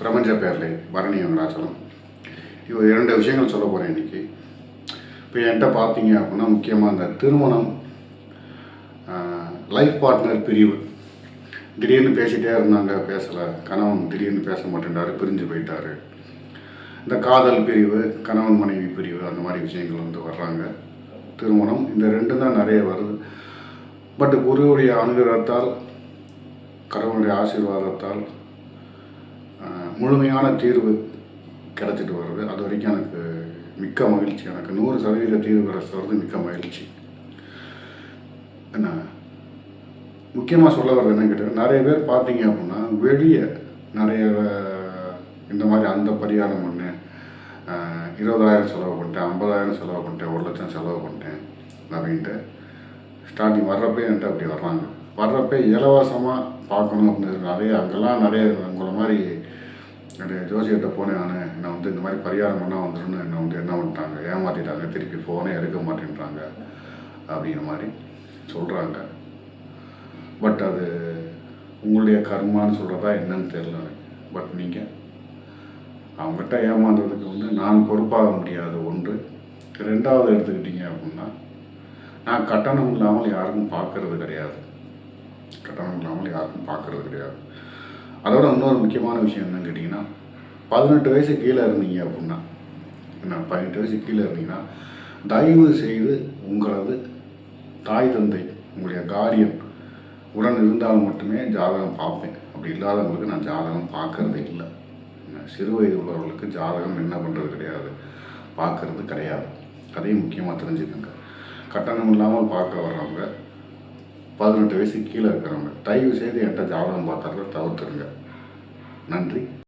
பிரபஞ்ச பேரலை பரணி வெங்கடாச்சலம். இப்போ 2 விஷயங்கள் சொல்ல போகிறேன் இன்றைக்கி. இப்போ என்கிட்ட பார்த்தீங்க அப்படின்னா முக்கியமாக இந்த திருமணம், லைஃப் பார்ட்னர் பிரிவு. திடீர்னு பேசிகிட்டே இருந்தாங்க, பேசலை. கணவன் திடீர்னு பேச மாட்டேன்றாரு, பிரிஞ்சு போயிட்டார். இந்த காதல் பிரிவு, கணவன் மனைவி பிரிவு, அந்த மாதிரி விஷயங்கள் வந்து வர்றாங்க. திருமணம் இந்த 2 தான் நிறைய வருது. பட் குருவுடைய அனுகிரகத்தால், கடவுளுடைய ஆசீர்வாதத்தால் முழுமையான தீர்வு கிடச்சிட்டு வருது. அது வரைக்கும் எனக்கு மிக்க மகிழ்ச்சி. எனக்கு 100% தீர்வு கிடச்சிட்டு மிக்க மகிழ்ச்சி. என்ன முக்கியமாக சொல்ல வர்றது என்னன்னு கேட்டால், நிறைய பேர் பார்த்தீங்க அப்படின்னா வெளியே நிறைய இந்த மாதிரி அந்த பரிகாரம் பண்ணேன், 20,000 செலவு பண்ணிட்டேன், 50,000 செலவு பண்ணிட்டேன், 1,00,000 செலவு பண்ணிட்டேன் அப்படின்ட்டு ஸ்டார்டிங் வர்றப்பே என்கிட்ட அப்படி வர்றாங்க. வர்றப்ப இலவசமாக பார்க்கணும் அப்படின்னு நிறைய அங்கெல்லாம் நிறைய உங்களை மாதிரி என்னுடைய ஜோசியர்கிட்ட போனேன். நான் என்னை வந்து இந்த மாதிரி பரிகாரம் பண்ணால் வந்துடும்னு என்னை வந்து என்ன பண்ணிட்டாங்க, ஏமாற்றிட்டாங்க, திருப்பி ஃபோனே எடுக்க மாட்டேன்றாங்க அப்படிங்கிற மாதிரி சொல்கிறாங்க. பட் அது உங்களுடைய கர்மான்னு சொல்கிறதா என்னன்னு தெரியல. பட் நீங்கள் அவங்ககிட்ட ஏமாந்துறதுக்கு வந்து நான் பொறுப்பாக முடியாது. 1. 2வது எடுத்துக்கிட்டீங்க அப்படின்னா, நான் கட்டணம் இல்லாமல் யாருக்கும் பார்க்கறது கிடையாது. அதோட இன்னொரு முக்கியமான விஷயம் என்னன்னு கேட்டிங்கன்னா, 18 வயசு கீழே இருந்தீங்க அப்படின்னா, என்ன 18 வயசு கீழே இருந்தீங்கன்னா, தயவு செய்து உங்களது தாய் தந்தை, உங்களுடைய கார்டியன் உடன் இருந்தால் மட்டுமே ஜாதகம் பார்ப்பேன். அப்படி இல்லாதவங்களுக்கு நான் ஜாதகம் பார்க்கறது இல்லை. சிறு வயது உள்ளவர்களுக்கு ஜாதகம் என்ன பண்ணுறது கிடையாது, பார்க்கறது கிடையாது. அதையும் முக்கியமாக தெரிஞ்சுக்கோங்க. கட்டணம் இல்லாமல் பார்க்க வர்றவங்க, 18 வயசுக்கு கீழே இருக்கிறவங்க, தயவு செய்து என்கிட்ட ஜாதகம் பார்க்கறத தவிர்த்துருங்க. நன்றி.